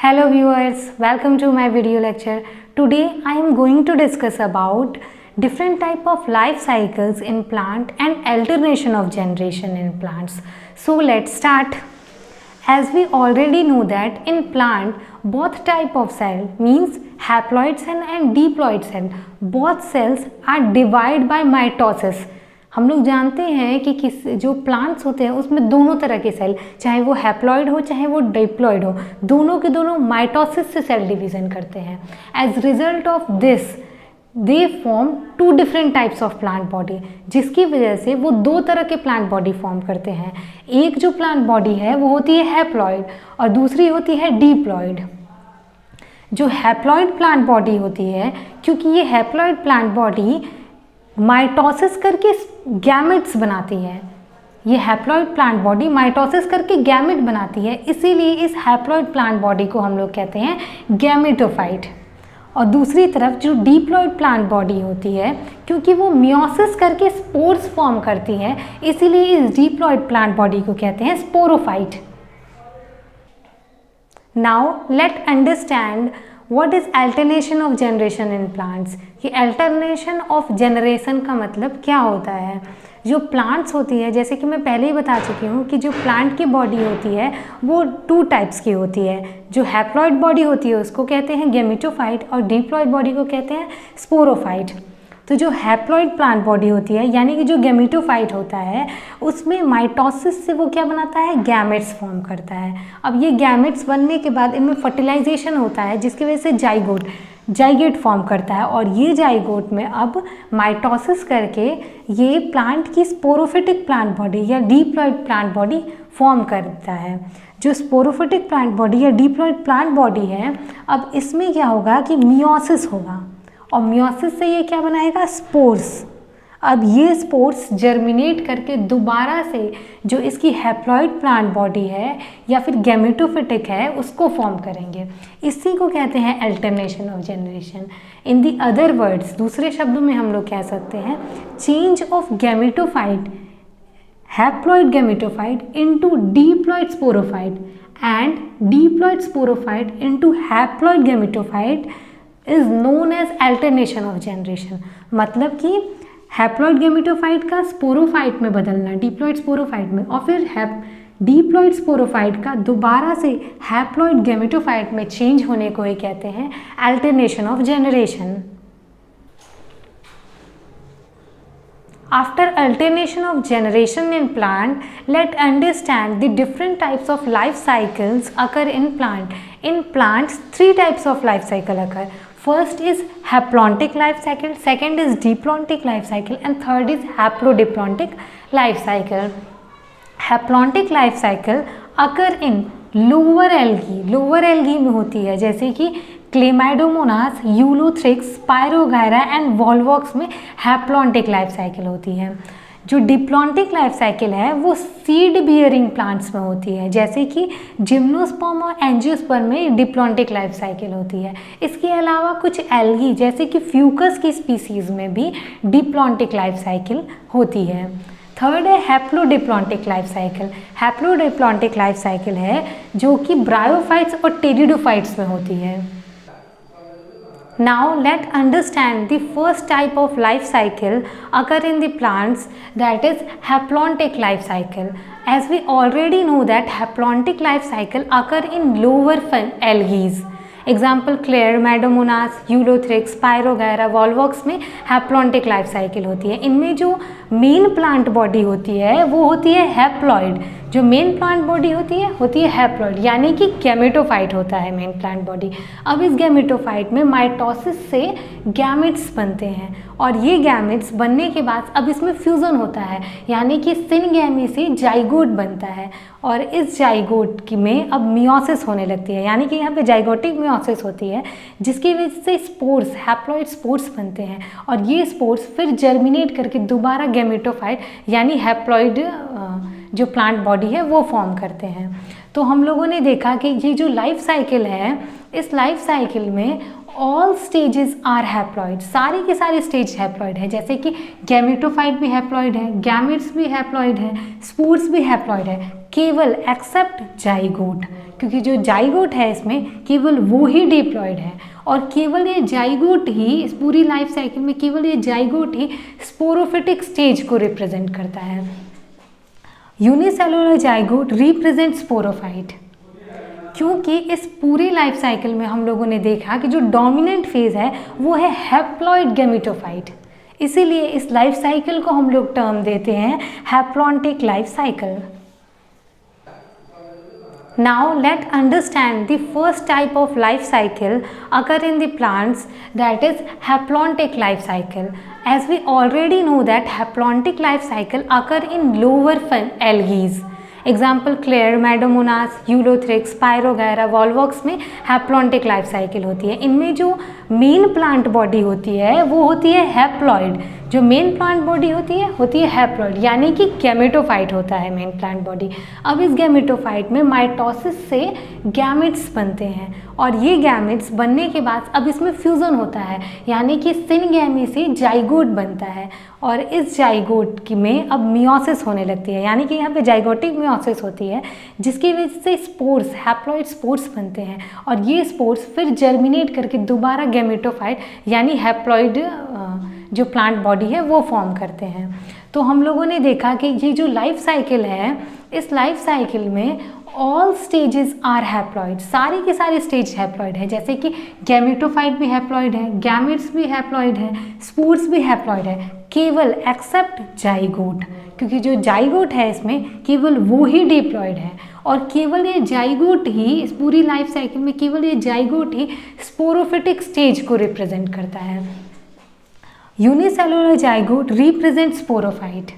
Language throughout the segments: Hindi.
Hello viewers, welcome to my video lecture. Today I am going to discuss about different type of life cycles in plant and alternation of generation in plants. So let's start. As we already know that in plant both type of cell means haploid cell and diploid cell, both cells are divided by mitosis. हम लोग जानते हैं कि किस जो प्लांट्स होते हैं उसमें दोनों तरह के सेल, चाहे वो हैप्लॉइड हो चाहे वो डिप्लॉइड हो, दोनों के दोनों माइटोसिस से सेल डिवीजन करते हैं. As result of this they form two different types of plant body, जिसकी वजह से वो दो तरह के प्लांट बॉडी फॉर्म करते हैं. एक जो प्लांट बॉडी है वो होती है हैप्लॉइड और दूसरी होती है डिप्लॉइड. जो हैप्लॉइड प्लांट बॉडी होती है, क्योंकि ये हैप्लॉइड प्लांट बॉडी माइटोसिस करके गैमेट्स बनाती है, ये हैप्लॉइड प्लांट बॉडी माइटोसिस करके गैमेट बनाती है, इसीलिए इस हैप्लॉइड प्लांट बॉडी को हम लोग कहते हैं गैमेटोफाइट. और दूसरी तरफ जो डिप्लॉइड प्लांट बॉडी होती है, क्योंकि वो मियोसिस करके स्पोर्स फॉर्म करती है, इसीलिए इस डिप्लॉइड प्लांट बॉडी को कहते हैं sporophyte. Now let understand what is alternation of generation in plants. कि अल्टरनेशन ऑफ जनरेशन का मतलब क्या होता है. जो प्लांट्स होती है, जैसे कि मैं पहले ही बता चुकी हूँ कि जो प्लांट की बॉडी होती है वो टू टाइप्स की होती है. जो हैप्लॉइड बॉडी होती है उसको कहते हैं गैमेटोफाइट और डिप्लॉइड बॉडी को कहते हैं स्पोरोफाइट. तो जो हैप्लॉइड प्लांट बॉडी होती है यानी कि जो गैमेटोफाइट होता है, उसमें माइटोसिस से वो क्या बनाता है, गैमेट्स फॉर्म करता है. अब ये गैमेट्स बनने के बाद इनमें फर्टिलाइजेशन होता है, जिसकी वजह से जाइगोट फॉर्म करता है. और ये जाइगोट में अब माइटोसिस करके ये प्लांट की स्पोरोफिटिक प्लांट बॉडी या डिप्लॉइड प्लांट बॉडी फॉर्म करता है. जो स्पोरोफिटिक प्लांट बॉडी या डिप्लॉइड प्लांट बॉडी है, अब इसमें क्या होगा कि मियोसिस होगा और मियोसिस से ये क्या बनाएगा, स्पोर्स. अब ये स्पोर्स जर्मिनेट करके दोबारा से जो इसकी हैप्लॉइड प्लांट बॉडी है या फिर गैमेटोफिटिक है उसको फॉर्म करेंगे. इसी को कहते हैं alternation of generation. In the other words, दूसरे शब्दों में हम लोग कह सकते हैं change of gametophyte, haploid gametophyte into diploid sporophyte and diploid sporophyte into haploid gametophyte is known as alternation of generation. मतलब कि हैप्लॉइड गैमेटोफाइट का स्पोरोफाइट में बदलना, डिप्लॉइड स्पोरोफाइट में, और फिर डिप्लॉइड स्पोरोफाइट का दोबारा से हैप्लॉइड गैमेटोफाइट में चेंज होने को ही कहते हैं alternation of generation. After alternation of generation in plant, let's understand the different types of life cycles occur in plant. In plants, three types of life cycle occur. First is haplontic life cycle, second is diplontic life cycle, and third is haplodiplontic life cycle. Haplontic life cycle occur in lower algae. Lower algae में होती है, जैसे कि Chlamydomonas, Ulothrix, spirogyra and Volvox में हैप्लॉन्टिक लाइफ साइकिल होती है. जो डिप्लॉन्टिक लाइफ साइकिल है वो सीड बियरिंग प्लांट्स में होती है, जैसे कि जिम्नोस्पर्म और एंजियोस्पर्म में डिप्लॉन्टिक लाइफ साइकिल होती है. इसके अलावा कुछ एल्गी जैसे कि फ्यूकस की स्पीसीज में भी डिप्लॉन्टिक लाइफ साइकिल होती है. थर्ड है haplodiplontic life cycle. Haplodiplontic life cycle है जो कि ब्रायोफाइट्स और टेरिडोफाइट्स में होती है. Now let's understand the first type of life cycle occur in the plants, that is haplontic life cycle. As we already know that haplontic life cycle occur in lower algae. Example Chlamydomonas, Ulothrix, spirogyra, Volvox में हैप्लॉन्टिक लाइफ साइकिल होती है. इनमें जो मेन प्लांट बॉडी होती है वो होती है हैप्लॉइड. जो मेन प्लांट बॉडी होती है हैप्लॉइड, यानी कि गैमेटोफाइट होता है मेन प्लांट बॉडी. अब इस गैमेटोफाइट में माइटोसिस से गैमेट्स बनते हैं और ये गैमेट्स बनने के बाद अब इसमें फ्यूज़न होता है, यानी कि सिनगैमी से जाइगोट बनता है. और इस जाइगोट में अब मियोसिस होने लगती है, यानी कि यहाँ पे जाइगोटिक मियोसिस होती है, जिसकी वजह से स्पोर्स, हैप्लॉइड स्पोर्स बनते हैं और ये स्पोर्स फिर जर्मिनेट करके दोबारा गैमेटोफाइट यानी हैप्लॉइड जो प्लांट बॉडी है वो फॉर्म करते हैं. तो हम लोगों ने देखा कि ये जो लाइफ साइकिल है, इस लाइफ साइकिल में ऑल स्टेजेस आर हैप्लॉइड, सारे के सारे स्टेज हैप्लॉइड है, जैसे कि गैमेटोफाइट भी हैप्लॉइड है, गैमेट्स भी हैप्लॉइड है, स्पोर्स भी हैप्लॉइड है, केवल एक्सेप्ट जाइगोट, क्योंकि जो जाइगोट है इसमें केवल वो ही डिप्लॉइड है और केवल ये जाइगोट ही इस पूरी लाइफ साइकिल में केवल ये जाइगोट ही स्पोरोफिटिक स्टेज को रिप्रेजेंट करता है। यूनिसेलुलर जाइगोट रिप्रेजेंट स्पोरोफाइट, क्योंकि इस पूरी लाइफ साइकिल में हम लोगों ने देखा कि जो डोमिनेंट फेज है वो है हैप्लॉइड गैमेटोफाइट, इसीलिए इस लाइफ साइकिल को हम लोग टर्म देते हैं haplontic life cycle. Now let's understand the first type of life cycle occur in the plants, that is haplontic life cycle. As we already know that haplontic life cycle occur in lower algae. Example chlamydomonas, ulothrix, spirogyra, volvox में हैप्लॉन्टिक लाइफ साइकिल होती है। इनमें जो मेन प्लांट बॉडी होती है वो होती है हैप्लॉइड, जो मेन प्लांट बॉडी होती है हैप्लॉइड, यानी कि गैमेटोफाइट होता है मेन प्लांट बॉडी। अब इस गैमेटोफाइट में माइटोसिस से गैमेट्स बनते हैं और ये गैमेट्स बनने के बाद अब इसमें फ्यूज़न होता है, यानी कि सिनगैमी से जाइगोट बनता है और इस जाइगोट की में अब मियोसिस होने लगती है, यानी कि यहाँ पे जाइगोटिक मियोसिस होती है, जिसकी वजह से स्पोर्स, हैप्लॉइड स्पोर्स बनते हैं और ये स्पोर्स फिर जर्मिनेट करके दोबारा गैमेटोफाइट यानी हैप्लॉइड जो प्लांट बॉडी है वो फॉर्म करते हैं। तो हम लोगों ने देखा कि ये जो लाइफ साइकिल है, इस लाइफ साइकिल में ऑल स्टेजेस आर हैप्लॉइड, सारे के सारे स्टेज हैप्लॉइड है, जैसे कि गैमेटोफाइट भी हैप्लॉइड है, गैमेट्स भी हैप्लॉइड है, स्पोर्स भी हैप्लॉइड है, केवल एक्सेप्ट जाइगोट, क्योंकि जो जाइगोट है इसमें केवल वो ही डिप्लॉइड है और केवल ये जाइगोट ही इस पूरी लाइफ साइकिल में केवल ये जाइगोट ही स्पोरोफिटिक स्टेज को रिप्रेजेंट करता है। यूनिसेलुलर जाइगोट रिप्रेजेंट स्पोरोफाइट,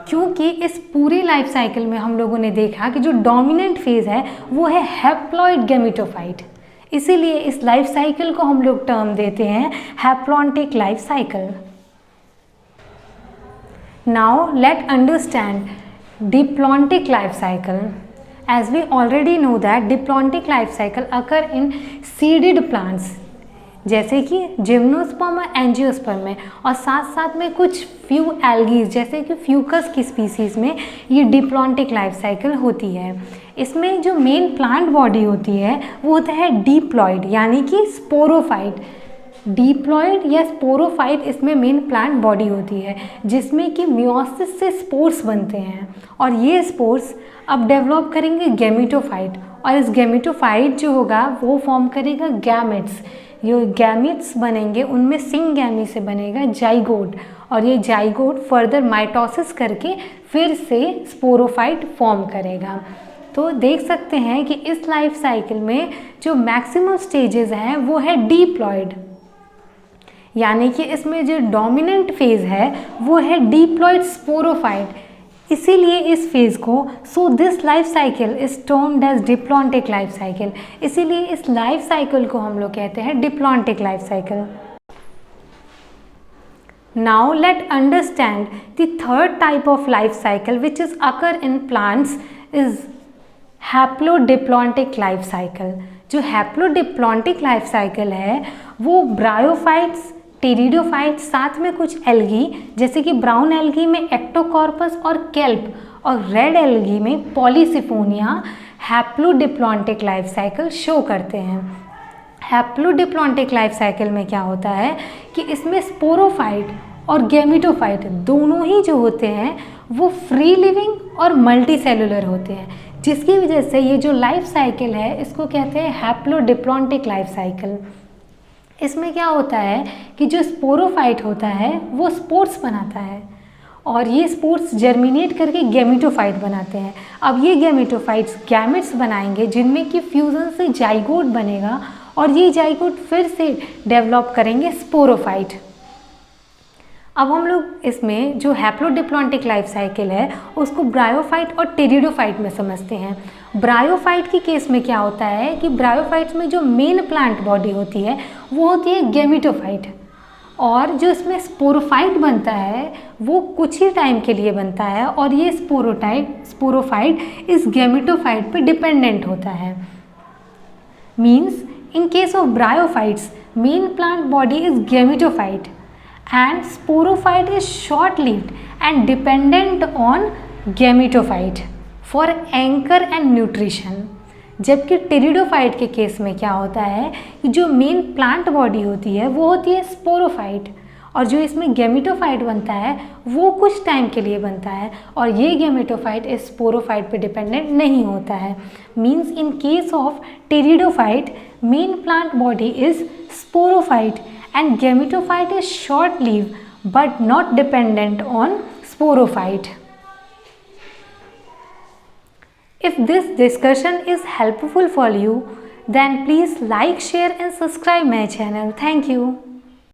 क्योंकि इस पूरी लाइफ साइकिल में हम लोगों ने देखा कि जो डोमिनेंट फेज है वो है हैप्लॉइड गैमेटोफाइट, इसीलिए इस लाइफ साइकिल को हम लोग टर्म देते हैं haplontic life cycle. Now let understand diplontic life cycle. As we already know that diplontic life cycle occur in seeded plants, जैसे कि जिम्नोस्पर्म और एंजियोस्पर्म में, और साथ साथ में कुछ फ्यू एल्गीज जैसे कि फ्यूकस की स्पीसीज़ में ये डिप्लॉन्टिक लाइफ साइकिल होती है। इसमें जो मेन प्लांट बॉडी होती है वो होता है डिप्लॉइड यानी कि स्पोरोफाइट। डिप्लॉइड या स्पोरोफाइट इसमें मेन प्लांट बॉडी होती है, जिसमें कि मियोसिस से स्पोर्स बनते हैं और ये स्पोर्स अब डेवलप करेंगे गैमेटोफाइट और इस गैमेटोफाइट जो होगा वो फॉर्म करेगा गैमेट्स। ये गैमेट्स बनेंगे, उनमें सिंगैमी से बनेगा जाइगोट और ये जाइगोट फर्दर माइटोसिस करके फिर से स्पोरोफाइट फॉर्म करेगा। तो देख सकते हैं कि इस लाइफ साइकिल में जो मैक्सिमम स्टेजेस हैं वो है डिप्लॉइड, यानी कि इसमें जो डोमिनेंट फेज है वो है डिप्लॉइड स्पोरोफाइट, इसीलिए इस फेज को so this life cycle is termed as diplontic life cycle, इसीलिए इस लाइफ साइकिल को हम लोग कहते हैं diplontic life cycle. Now let understand the third type of life cycle which is occur in plants is haplodiplontic life cycle. जो हैप्लोडिप्लॉन्टिक लाइफ साइकिल है वो ब्रायोफाइट्स, टेरिडोफाइट्स, साथ में कुछ एल्गी जैसे कि ब्राउन एल्गी में एक्टोकॉर्पस और केल्प और रेड एल्गी में Polysiphonia haplodiplontic life cycle show करते हैं। हैप्लोडिप्लॉन्टिक लाइफ साइकिल में क्या होता है कि इसमें स्पोरोफाइट और गैमेटोफाइट दोनों ही जो होते हैं वो फ्री लिविंग और मल्टी सेलुलर होते हैं, जिसकी वजह से ये जो लाइफ साइकिल है इसको कहते हैं हैप्लोडिप्लॉन्टिक लाइफ साइकिल। इसमें क्या होता है कि जो स्पोरोफाइट होता है वो स्पोर्स बनाता है और ये स्पोर्स जर्मिनेट करके गैमेटोफाइट बनाते हैं। अब ये गैमेटोफाइट्स गैमेट्स बनाएंगे जिनमें कि फ्यूज़न से जाइगोट बनेगा और ये जाइगोट फिर से डेवलप करेंगे स्पोरोफाइट। अब हम लोग इसमें जो हैप्लोडिप्लॉन्टिक लाइफ साइकिल है उसको ब्रायोफाइट और टेरिडोफाइट में समझते हैं। ब्रायोफाइट की केस में क्या होता है कि ब्रायोफाइट्स में जो मेन प्लांट बॉडी होती है वो होती है गैमेटोफाइट और जो इसमें स्पोरोफाइट बनता है वो कुछ ही टाइम के लिए बनता है और ये स्पोरोफाइट इस गैमेटोफाइट पे डिपेंडेंट होता है। Means In case of bryophytes, main plant body is gametophyte and sporophyte is short-lived and dependent on gametophyte for anchor and nutrition. जबकि टेरिडोफाइट के केस में क्या होता है कि जो मेन प्लांट बॉडी होती है वो होती है स्पोरोफाइट, और जो इसमें गेमेटोफाइट बनता है वो कुछ टाइम के लिए बनता है और ये गेमेटोफाइट इस स्पोरोफाइट पे डिपेंडेंट नहीं होता है. Means in case of pteridophyte main plant body is sporophyte and gametophyte is short-lived but not dependent on sporophyte. If this discussion is helpful for you, then please like, share and subscribe my channel. Thank you.